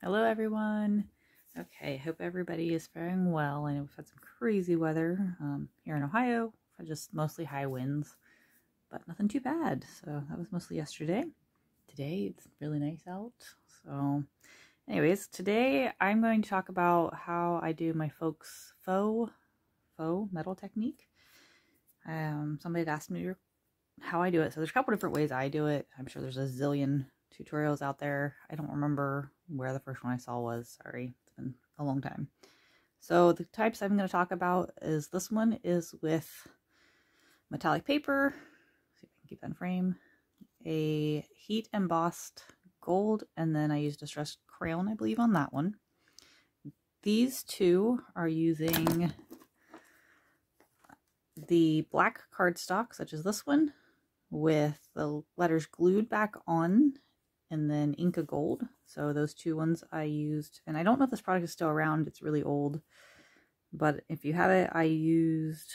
Hello everyone. Okay, hope everybody is faring well. I know we've had some crazy weather here in Ohio, just mostly high winds, but nothing too bad. So that was mostly yesterday. Today it's really nice out. So anyways, today I'm going to talk about how I do my faux metal technique. Somebody had asked me how I do it. So there's a couple different ways I do it. I'm sure there's a zillion tutorials out there. I don't remember where the first one I saw was. Sorry, it's been a long time. So the types I'm going to talk about is this one is with metallic paper. See if I can keep that in frame. A heat embossed gold, and then I used distressed crayon, I believe, on that one. These two are using the black cardstock, such as this one, with the letters glued back on, and then Inca Gold. So those two ones I used, and I don't know if this product is still around, it's really old, but if you have it, I used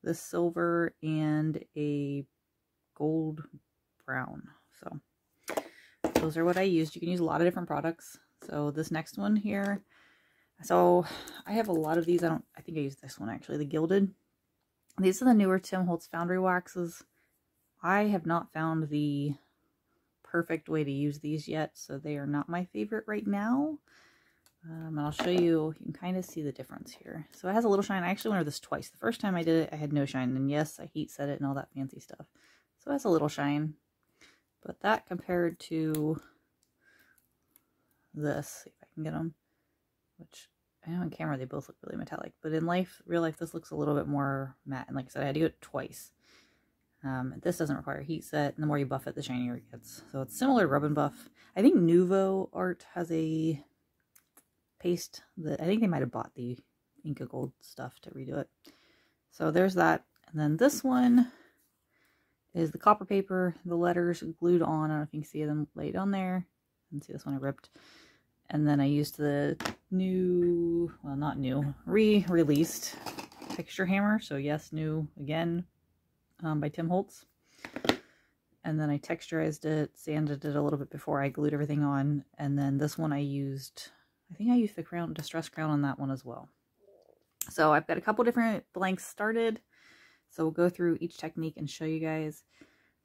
this silver and a gold brown. So those are what I used. You can use a lot of different products. So this next one here, so I have a lot of these. I think I used this one actually, the gilded. These are the newer Tim Holtz foundry waxes. I have not found the perfect way to use these yet, so they are not my favorite right now. And I'll show you, you can kind of see the difference here. So it has a little shine. I actually went over this twice. The first time I did it, I had no shine, and yes, I heat set it and all that fancy stuff. So it has a little shine, but that compared to this, see if I can get them, which I know on camera they both look really metallic, but in real life, this looks a little bit more matte. And like I said, I had to do it twice. This doesn't require a heat set, and the more you buff it, the shinier it gets. So it's similar to Rub and Buff. I think Nuvo Art has a paste that I think they might have bought the Inca Gold stuff to redo it. So there's that. And then this one is the copper paper, the letters glued on. I don't know if you can see them laid on there. You can see this one I ripped. And then I used the new, well, not new, re-released texture hammer. So yes, new again. By Tim Holtz. And then I texturized it, sanded it a little bit before I glued everything on. And then this one I think I used the distress crown on that one as well. So I've got a couple different blanks started. So we'll go through each technique and show you guys.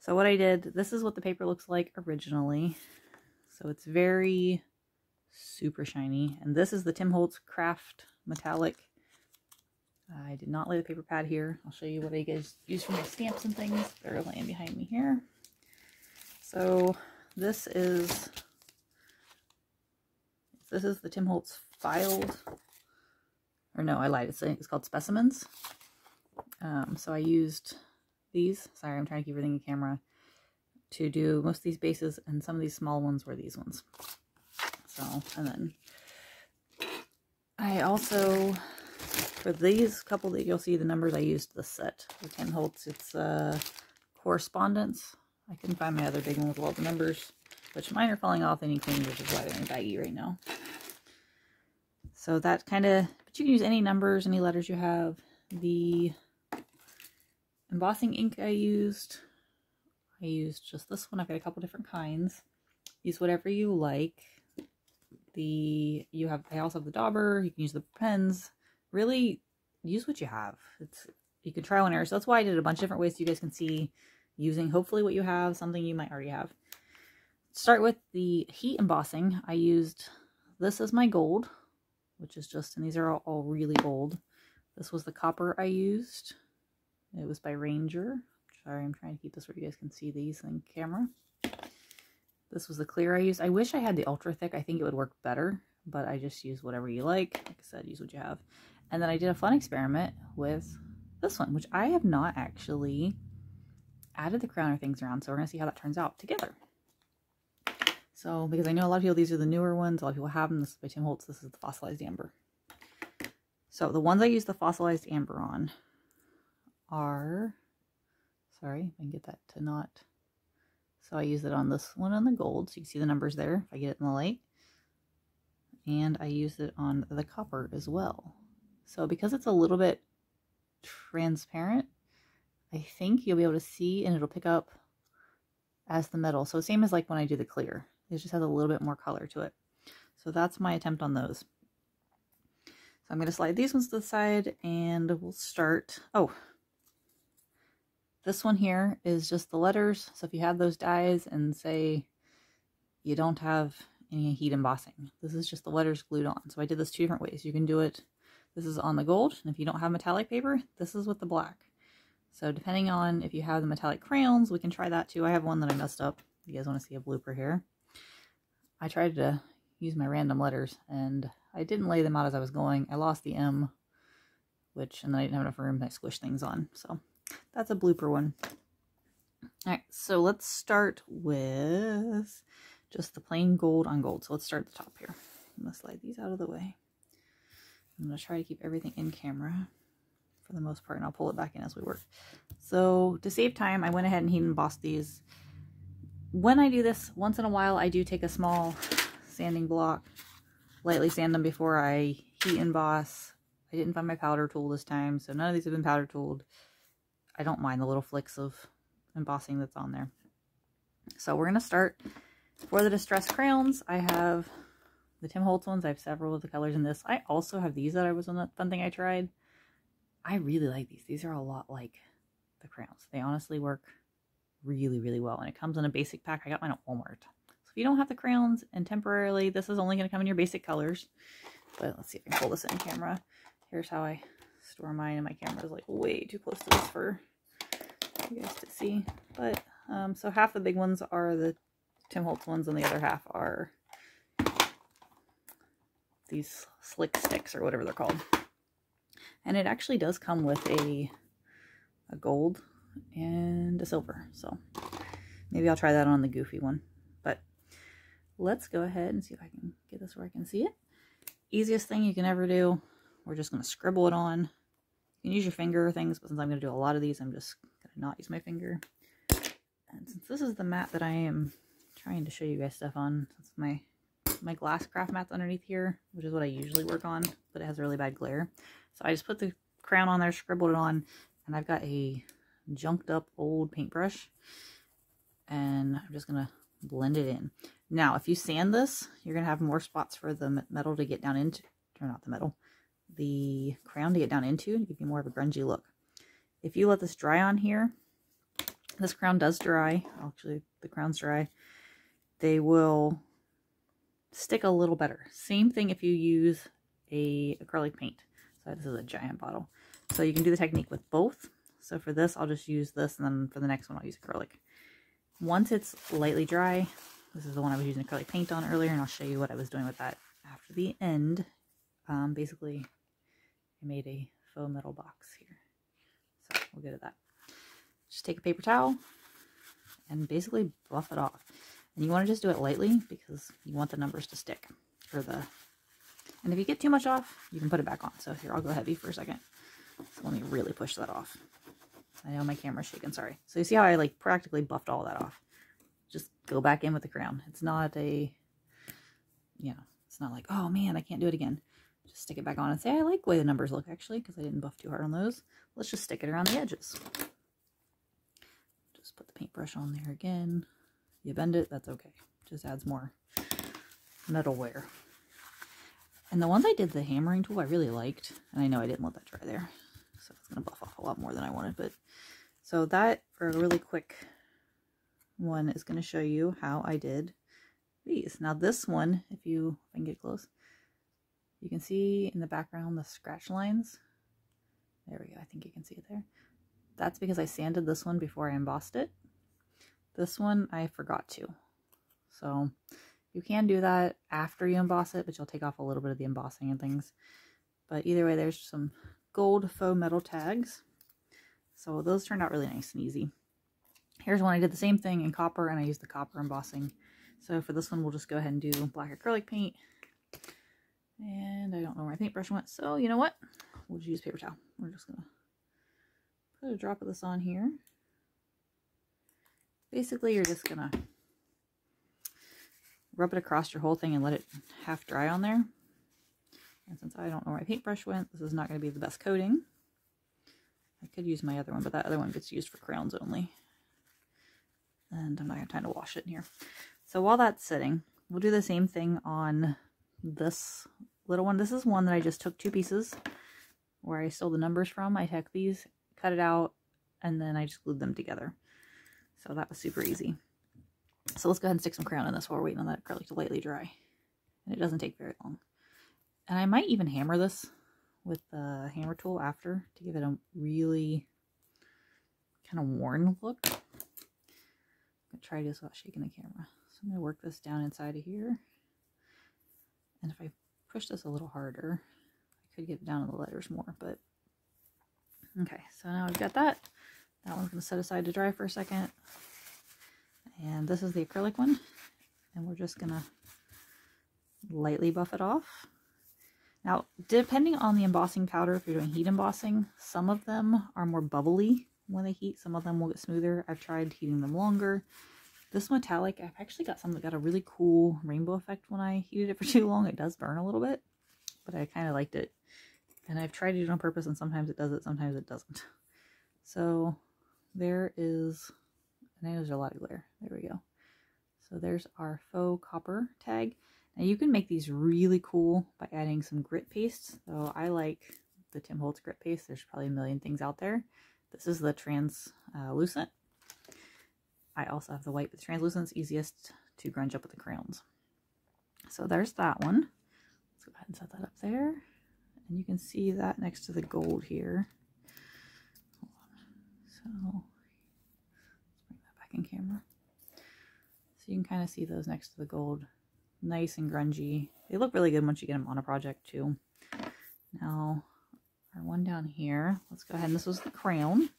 So what I did, this is what the paper looks like originally. So it's very super shiny. And this is the Tim Holtz Kraft metallic. I did not lay the paper pad here. I'll show you what I guys use for my stamps and things. They're laying behind me here. So this is the Tim Holtz filed, or no, I lied. It's called Specimens. So I used these. Sorry, I'm trying to keep everything in camera, to do most of these bases, and some of these small ones were these ones. So, and then I also, for these couple that you'll see the numbers, I used the set with Tim Holtz. It's correspondence. I couldn't find my other big one with all the numbers, which mine are falling off any clean, which is why they're in baggy right now. So that kind of, but you can use any numbers, any letters you have. The embossing ink I used just this one. I've got a couple different kinds. Use whatever you like. I also have the dauber. You can use the pens. Really use what you have. You can trial and error. So that's why I did a bunch of different ways so you guys can see using hopefully what you have, something you might already have. Start with the heat embossing. I used this as my gold, which is just, and these are all really old. This was the copper I used. It was by Ranger. Sorry, I'm trying to keep this where you guys can see these in camera. This was the clear I used. I wish I had the ultra thick. I think it would work better, but I just use whatever you like. Like I said, use what you have. And then I did a fun experiment with this one, which I have not actually added the crown or things around. So we're going to see how that turns out together. So, because I know a lot of people, these are the newer ones. A lot of people have them. This is by Tim Holtz. This is the fossilized amber. So the ones I use the fossilized amber on are, sorry, if I can get that to not. So I use it on this one on the gold. So you can see the numbers there if I get it in the light. And I use it on the copper as well. So because it's a little bit transparent, I think you'll be able to see, and it'll pick up as the metal. So same as like when I do the clear. It just has a little bit more color to it. So that's my attempt on those. So I'm going to slide these ones to the side and we'll start. Oh, this one here is just the letters. So if you have those dies and say you don't have any heat embossing, this is just the letters glued on. So I did this 2 different ways. You can do it, this is on the gold, and if you don't have metallic paper, this is with the black. So depending on if you have the metallic crayons, we can try that too. I have one that I messed up. You guys want to see a blooper here? I tried to use my random letters and I didn't lay them out as I was going. I lost the M, and then I didn't have enough room to squish things on. So that's a blooper one. Alright, so let's start with just the plain gold on gold. So let's start at the top here. I'm going to slide these out of the way. I'm going to try to keep everything in camera for the most part, and I'll pull it back in as we work. So to save time, I went ahead and heat embossed these. When I do this, once in a while, I do take a small sanding block, lightly sand them before I heat emboss. I didn't find my powder tool this time, so none of these have been powder tooled. I don't mind the little flicks of embossing that's on there. So we're going to start. For the distressed crayons, I have the Tim Holtz ones. I have several of the colors in this. I also have these that I was on that fun thing I tried. I really like these. These are a lot like the crayons. They honestly work really, really well. And it comes in a basic pack. I got mine at Walmart. So if you don't have the crayons and temporarily, this is only going to come in your basic colors. But let's see if I can pull this in camera. Here's how I store mine, and my camera is like way too close to this for you guys to see. But so half the big ones are the Tim Holtz ones, and the other half are these slick sticks or whatever they're called. And it actually does come with a gold and a silver. So maybe I'll try that on the goofy one. But let's go ahead and see if I can get this where I can see it. Easiest thing you can ever do, we're just going to scribble it on. You can use your finger or things, but since I'm going to do a lot of these, I'm just going to not use my finger. And since this is the mat that I am trying to show you guys stuff on, that's my glass craft mat's underneath here, which is what I usually work on, but it has a really bad glare. So I just put the crown on there, scribbled it on, and I've got a junked up old paintbrush, and I'm just going to blend it in. Now, if you sand this, you're going to have more spots for the metal to get down into, or not the metal, the crown to get down into, and give you more of a grungy look. If you let this dry on here, this crown does dry, actually the crown's dry, they will stick a little better. Same thing if you use a acrylic paint. So this is a giant bottle. So you can do the technique with both. So for this, I'll just use this, and then for the next one, I'll use acrylic. Once it's lightly dry, this is the one I was using acrylic paint on earlier, and I'll show you what I was doing with that after the end. Basically, I made a faux metal box here. So we'll get to that. Just take a paper towel and basically buff it off. And you want to just do it lightly because you want the numbers to stick. And if you get too much off, you can put it back on. So here, I'll go heavy for a second. So let me really push that off. I know my camera's shaking, sorry. So you see how I like practically buffed all that off. Just go back in with the crown. It's not a, you know, it's not like, oh man, I can't do it again. Just stick it back on and say, I like the way the numbers look actually, because I didn't buff too hard on those. Let's just stick it around the edges. Just put the paintbrush on there again. You bend it, that's okay. Just adds more metal wear. And the ones I did the hammering tool I really liked, and I know I didn't let that dry there, so it's going to buff off a lot more than I wanted. But so that, for a really quick one, is going to show you how I did these. Now this one, if I can get close, you can see in the background the scratch lines. There we go, I think you can see it there. That's because I sanded this one before I embossed it. This one I forgot to. So you can do that after you emboss it, but you'll take off a little bit of the embossing and things. But either way, there's some gold faux metal tags. So those turned out really nice and easy. Here's one I did the same thing in copper, and I used the copper embossing. So for this one, we'll just go ahead and do black acrylic paint. And I don't know where my paintbrush went, so you know what? We'll just use paper towel. We're just going to put a drop of this on here. Basically, you're just going to rub it across your whole thing and let it half dry on there. And since I don't know where my paintbrush went, this is not going to be the best coating. I could use my other one, but that other one gets used for crowns only. And I'm not going to have time to wash it in here. So while that's sitting, we'll do the same thing on this little one. This is one that I just took 2 pieces where I stole the numbers from. I took these, cut it out, and then I just glued them together. So that was super easy. So let's go ahead and stick some crayon in this while we're waiting on that acrylic to lightly dry. And it doesn't take very long. And I might even hammer this with the hammer tool after to give it a really kind of worn look. I'm going to try this without shaking the camera. So I'm going to work this down inside of here. And if I push this a little harder, I could get it down to the letters more, but okay, so now I've got that. That one's going to set aside to dry for a second. And this is the acrylic one. And we're just going to lightly buff it off. Now, depending on the embossing powder, if you're doing heat embossing, some of them are more bubbly when they heat. Some of them will get smoother. I've tried heating them longer. This metallic, I've actually got some that got a really cool rainbow effect when I heated it for too long. It does burn a little bit, but I kind of liked it. And I've tried to do it on purpose, and sometimes it does it, sometimes it doesn't. So there is, I know there's a lot of glare. There we go. So there's our faux copper tag. Now you can make these really cool by adding some grit paste. So I like the Tim Holtz grit paste. There's probably a million things out there. This is the translucent. I also have the white, but the translucent's easiest to grunge up with the crayons. So there's that one. Let's go ahead and set that up there. And you can see that next to the gold here. So let's bring that back in camera. So you can kind of see those next to the gold. Nice and grungy. They look really good once you get them on a project too. Now, our one down here, let's go ahead, and this was the crayon.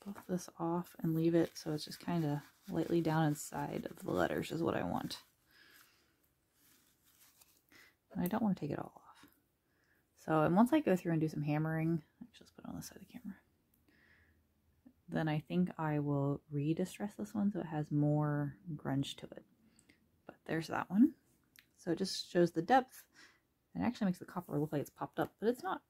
Buff this off and leave it so it's just kind of lightly down inside of the letters is what I want. And I don't want to take it all off. So, and once I go through and do some hammering, actually let's put it on this side of the camera. Then I think I will re-distress this one so it has more grunge to it. But there's that one. So it just shows the depth and actually makes the copper look like it's popped up, but it's not.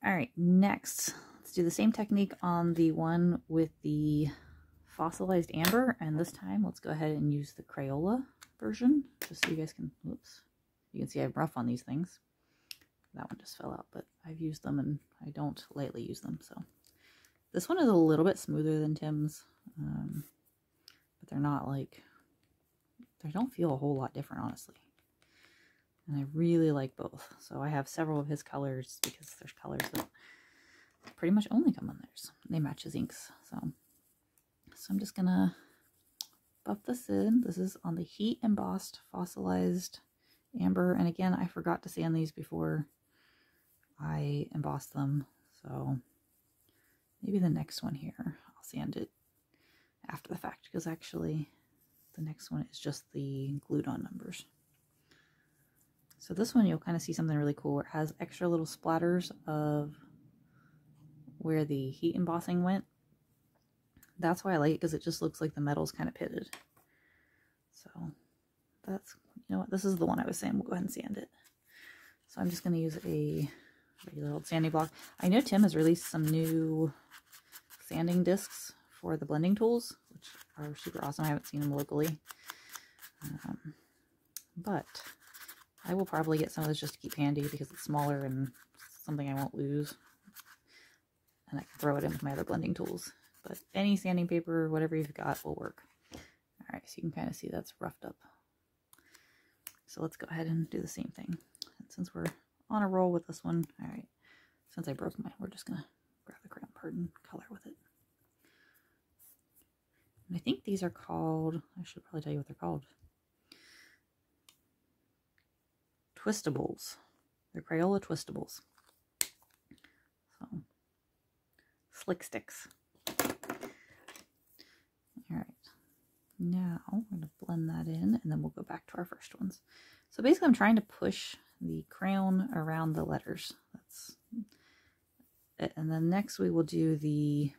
All right, next, let's do the same technique on the one with the fossilized amber, and this time let's go ahead and use the Crayola version, just so you guys can, whoops, you can see I have rough on these things. That one just fell out, but I've used them and I don't lightly use them, so. This one is a little bit smoother than Tim's, but they're not like, they don't feel a whole lot different, honestly. And I really like both. So I have several of his colors because there's colors that pretty much only come on theirs. They match his inks. So I'm just going to buff this in. This is on the heat embossed fossilized amber. And again, I forgot to sand these before I embossed them. So maybe the next one here, I'll sand it after the fact, because actually the next one is just the glued on numbers. So this one you'll kind of see something really cool. It has extra little splatters of where the heat embossing went. That's why I like it, because it just looks like the metal's kind of pitted. So that's, you know what, this is the one I was saying. We'll go ahead and sand it. So I'm just going to use a regular old sanding block. I know Tim has released some new sanding discs for the blending tools, which are super awesome. I haven't seen them locally. But I will probably get some of this just to keep handy because it's smaller and something I won't lose. And I can throw it in with my other blending tools. But any sanding paper, whatever you've got, will work. Alright, so you can kind of see that's roughed up. So let's go ahead and do the same thing. And since we're on a roll with this one, alright, since I broke mine, we're just going to grab the crayon part and color with it. And I think these are called, I should probably tell you what they're called. Twistables. They're Crayola Twistables. So, slick sticks. Alright, now we're going to blend that in and then we'll go back to our first ones. So basically I'm trying to push the crayon around the letters. That's it. And then next we will do the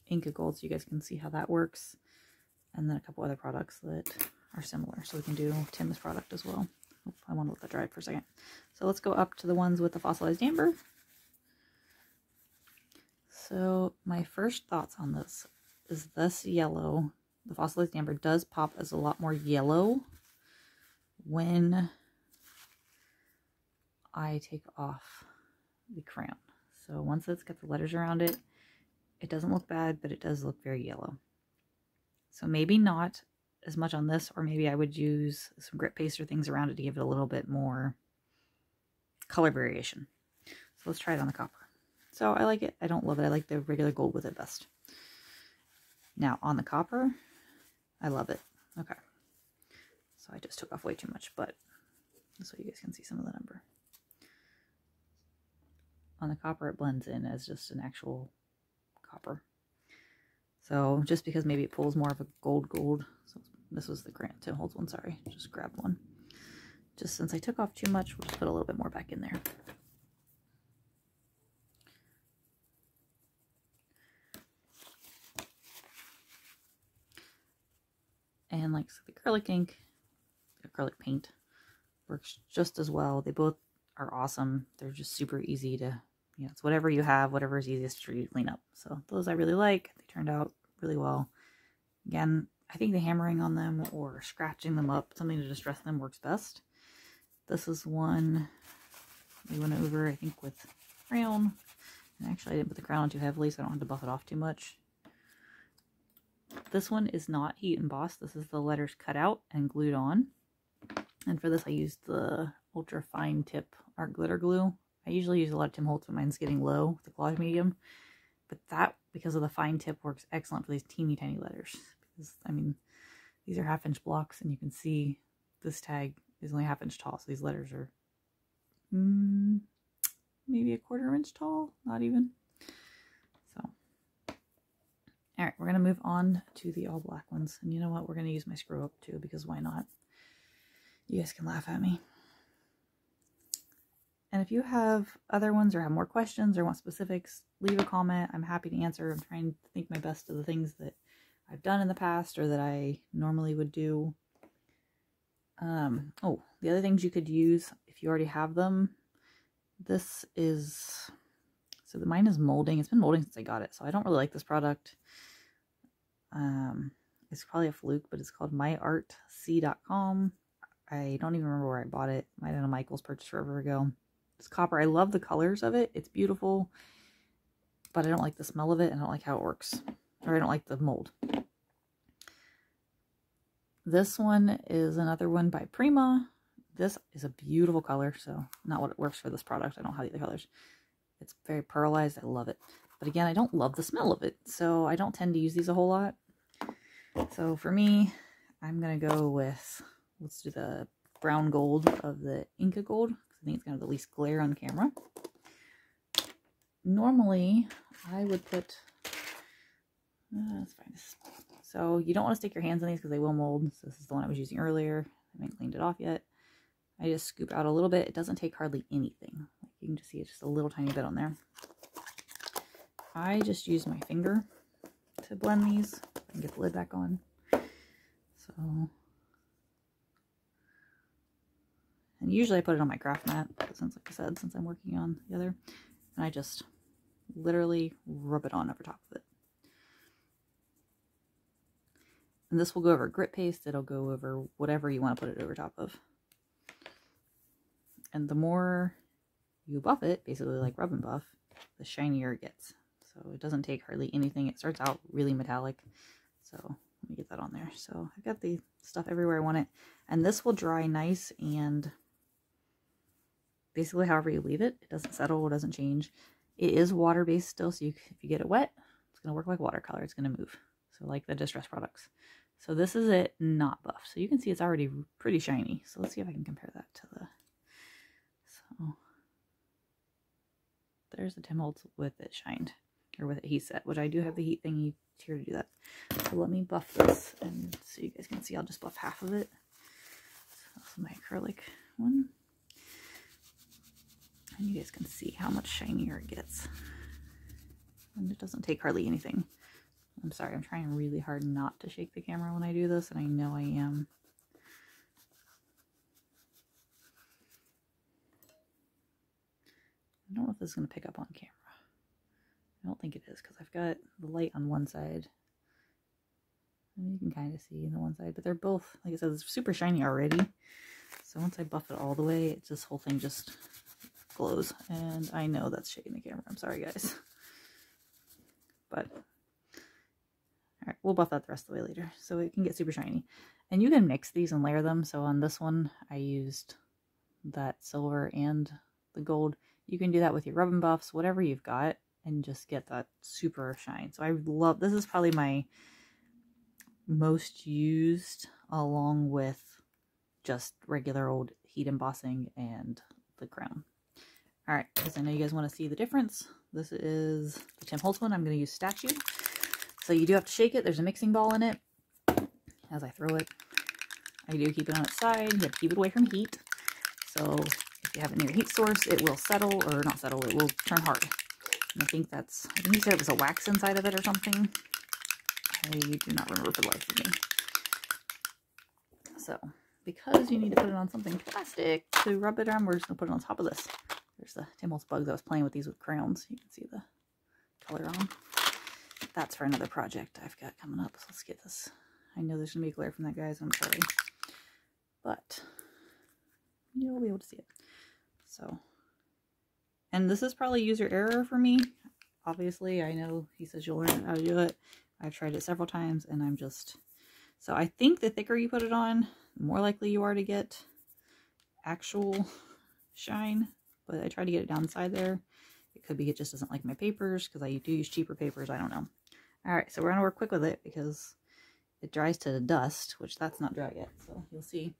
Inca Gold so you guys can see how that works. And then a couple other products that are similar. So we can do Tim's product as well. Oh, I want to let that dry for a second. So let's go up to the ones with the fossilized amber. So my first thoughts on this is this yellow the fossilized amber does pop as a lot more yellow when I take off the crayon. So once it's got the letters around it, it doesn't look bad, but it does look very yellow. So maybe not as much on this, or maybe I would use some grit paste or things around it to give it a little bit more color variation. So let's try it on the copper. So I like it. I don't love it. I like the regular gold with it best. Now on the copper, I love it. Okay. So I just took off way too much, but so you guys can see some of the number. On the copper, it blends in as just an actual copper. So just because maybe it pulls more of a gold. So this was the Tim Holtz one, sorry. Just grabbed one. Just since I took off too much, we'll just put a little bit more back in there. And like so the acrylic ink, the acrylic paint works just as well. They both are awesome. They're just super easy to, you know, it's whatever you have, whatever is easiest for you to clean up. So those I really like. They turned out really well. Again, I think the hammering on them or scratching them up, something to distress them, works best. This is one we went over, I think, with crayon. And actually, I didn't put the crayon on too heavily, so I don't have to buff it off too much. This one is not heat embossed. This is the letters cut out and glued on. And for this, I used the ultra fine tip art glitter glue. I usually use a lot of Tim Holtz, but mine's getting low with the collage medium. But that, because of the fine tip, works excellent for these teeny tiny letters. Because, I mean, these are 1/2 inch blocks, and you can see this tag is only 1/2 inch tall. So these letters are maybe 1/4 inch tall, not even. So, all right, we're going to move on to the all black ones. And you know what? We're going to use my screw up too, because why not? You guys can laugh at me. And if you have other ones or have more questions or want specifics, leave a comment. I'm happy to answer. I'm trying to think my best of the things that I've done in the past or that I normally would do. Oh, the other things you could use if you already have them. This is, so mine is molding. It's been molding since I got it, so I don't really like this product. It's probably a fluke, but it's called myartc.com. I don't even remember where I bought it. Might have been a Michael's purchase forever ago. It's copper. I love the colors of it. It's beautiful, but I don't like the smell of it. And I don't like how it works, or I don't like the mold. This one is another one by Prima. This is a beautiful color, so not what it works for this product. I don't have the other colors. It's very pearlized. I love it. But again, I don't love the smell of it, so I don't tend to use these a whole lot. So for me, I'm going to go with, let's do the brown gold of the Inca Gold. I think it's kind of the least glare on camera. Normally, I would put, let's find this. So you don't want to stick your hands in these because they will mold. So this is the one I was using earlier. I haven't cleaned it off yet. I just scoop out a little bit. It doesn't take hardly anything. Like you can just see it's just a little tiny bit on there. I just use my finger to blend these and get the lid back on. So, and usually I put it on my craft mat, but since, like I said, since I'm working on the other, and I just literally rub it on over top of it. And this will go over grit paste. It'll go over whatever you want to put it over top of. And the more you buff it, basically like rub and buff, the shinier it gets. So it doesn't take hardly anything. It starts out really metallic. So let me get that on there. So I've got the stuff everywhere I want it. And this will dry nice and basically however you leave it. It doesn't settle, it doesn't change. It is water-based still, so if you get it wet, it's going to work like watercolor. It's going to move. So like the distress products. So this is it not buffed. So you can see it's already pretty shiny. So let's see if I can compare that to the... So there's the Tim Holtz with it shined. Or with it heat set, which I do have the heat thingy here to do that. So let me buff this, and so you guys can see, I'll just buff half of it. So this is my acrylic one. And you guys can see how much shinier it gets. And it doesn't take hardly anything. I'm sorry, I'm trying really hard not to shake the camera when I do this, and I know I am. I don't know if this is going to pick up on camera. I don't think it is because I've got the light on one side And you can kind of see the one side, but they're both, like I said, it's super shiny already. So once I buff it all the way, this whole thing just glows. And I know that's shaking the camera. I'm sorry, guys. But, alright, we'll buff that the rest of the way later. So it can get super shiny. And you can mix these and layer them. So on this one, I used that silver and the gold. You can do that with your rub and buffs, whatever you've got, and just get that super shine. So I love, this is probably my most used, along with just regular old heat embossing and the crown. All right, because I know you guys want to see the difference. This is the Tim Holtz one. I'm going to use Statue. So you do have to shake it. There's a mixing ball in it. As I throw it, I do keep it on its side. You have to keep it away from heat. So if you have it near a heat source, it will settle, or not settle, it will turn hard. And I think he said it was a wax inside of it or something. I do not remember for the life of me. So, because you need to put it on something plastic to rub it on, we're just going to put it on top of this. There's the Tim Holtz bugs. I was playing with these with crayons. You can see the color on them. That's for another project I've got coming up. So let's get this. I know there's going to be glare from that, guys. I'm sorry. But you'll be able to see it. So, and this is probably user error for me. Obviously, I know he says you'll learn how to do it. I've tried it several times, and I'm just... So I think the thicker you put it on, the more likely you are to get actual shine. But I try to get it down the side there. It could be it just doesn't like my papers, because I do use cheaper papers. I don't know. Alright, so we're going to work quick with it, because it dries to the dust, which that's not dry yet. So you'll see.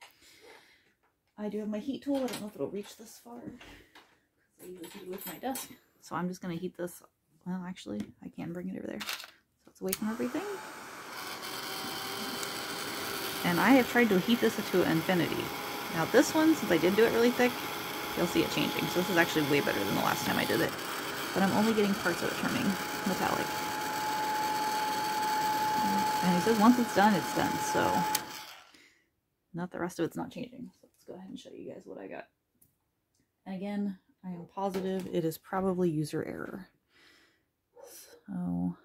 I do have my heat tool. I don't know if it'll reach this far, because I usually do it with my desk. So I'm just going to heat this. Well, actually, I can bring it over there. So it's away from everything. And I have tried to heat this to infinity. Now this one, since I did do it really thick, you'll see it changing. So this is actually way better than the last time I did it. But I'm only getting parts of it turning metallic. And he says once it's done, it's done. So not the rest of it's not changing. So let's go ahead and show you guys what I got. And again, I am positive it is probably user error. So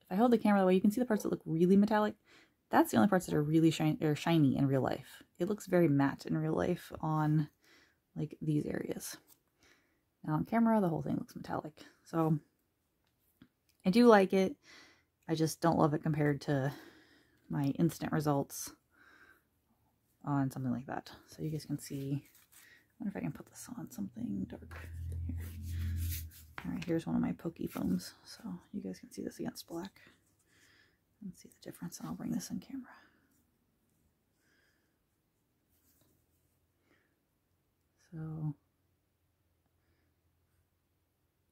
if I hold the camera that way, you can see the parts that look really metallic. That's the only parts that are really shiny in real life. It looks very matte in real life on like these areas. Now on camera, the whole thing looks metallic. So I do like it. I just don't love it compared to my instant results on something like that. So you guys can see. I wonder if I can put this on something dark. Here. All right, here's one of my pokey foams. So you guys can see this against black. And see the difference, and I'll bring this in camera. So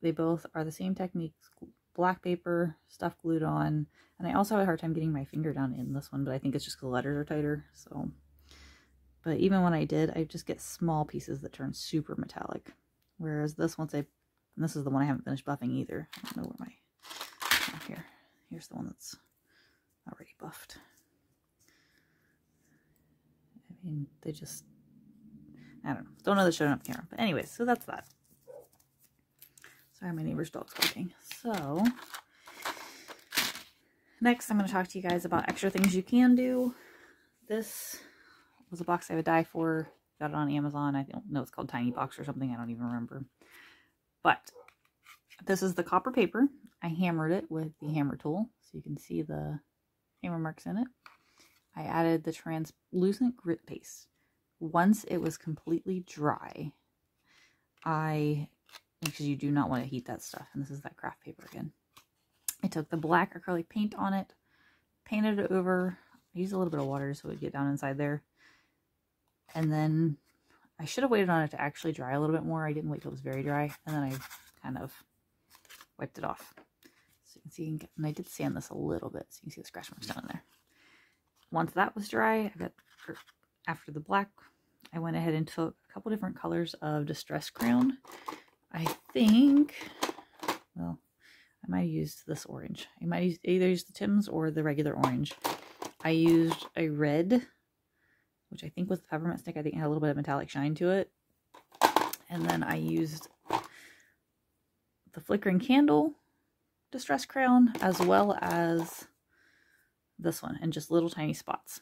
they both are the same techniques, black paper, stuff glued on, and I also have a hard time getting my finger down in this one, but I think it's just because the letters are tighter. So, but even when I did, I just get small pieces that turn super metallic, whereas this and this is the one I haven't finished buffing either. I don't know where here's the one that's already buffed. I mean, they just, I don't know that showing up camera. But anyways, so that's that. Sorry, my neighbor's dog's barking. So, next I'm going to talk to you guys about extra things you can do. This was a box I would die for. Got it on Amazon. I don't know, it's called Tiny Box or something. I don't even remember. But this is the copper paper. I hammered it with the hammer tool, so you can see the hammer marks in it. I added the translucent grit paste. Once it was completely dry, because you do not want to heat that stuff, and this is that Kraft paper again. I took the black acrylic paint on it, painted it over. I used a little bit of water so it would get down inside there. And then I should have waited on it to actually dry a little bit more. I didn't wait till it was very dry, and then I kind of wiped it off. So you can see, and I did sand this a little bit, so you can see the scratch marks down in there. Once that was dry, after the black, I went ahead and took a couple different colors of Distress Crown. I think, well, I might have used this orange. I might either use the Tim's or the regular orange. I used a red, which I think was the peppermint stick. I think it had a little bit of metallic shine to it. And then I used the Flickering Candle Distress Crown, as well as this one in just little tiny spots.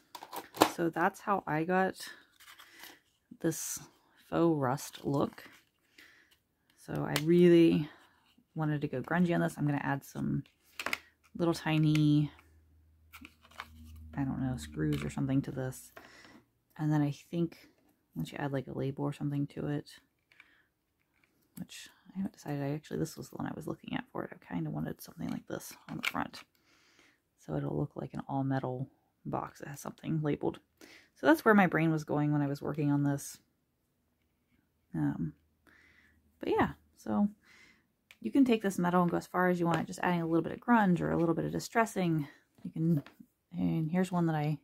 So that's how I got this faux rust look. So I really wanted to go grungy on this. I'm going to add some little tiny, I don't know, screws or something to this. And then I think once you add like a label or something to it, which I haven't decided, this was the one I was looking at for it. I kind of wanted something like this on the front. So it'll look like an all metal box that has something labeled. So that's where my brain was going when I was working on this. But yeah, so you can take this metal and go as far as you want, just adding a little bit of grunge or a little bit of distressing. You can, and here's one that I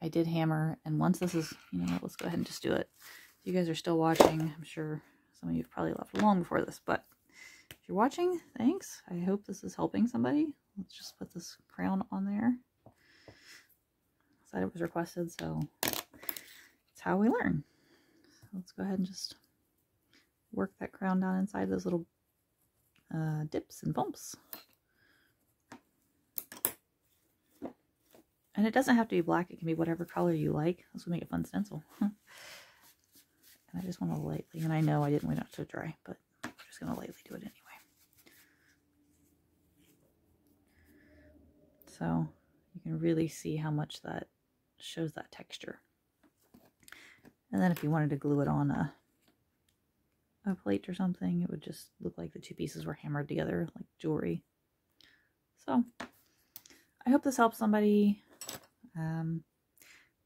did hammer. And once this is, you know, let's go ahead and just do it. If you guys are still watching, I'm sure some of you have probably left long before this, but if you're watching, thanks. I hope this is helping somebody. Let's just put this crown on there. Said it was requested, so it's how we learn. So let's go ahead and just work that crown down inside those little dips and bumps. And it doesn't have to be black. It can be whatever color you like. This will make a fun stencil. And I just want to lightly, and I know I didn't wait it to dry, but I'm just going to lightly do it anyway. So you can really see how much that shows that texture. And then if you wanted to glue it on a plate or something, it would just look like the two pieces were hammered together like jewelry. So I hope this helps somebody.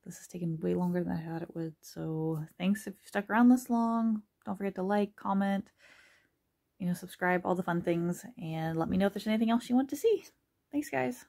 This has taken way longer than I thought it would. So thanks if you stuck around this long. Don't forget to like, comment, you know, subscribe, all the fun things, and let me know if there's anything else you want to see. Thanks, guys.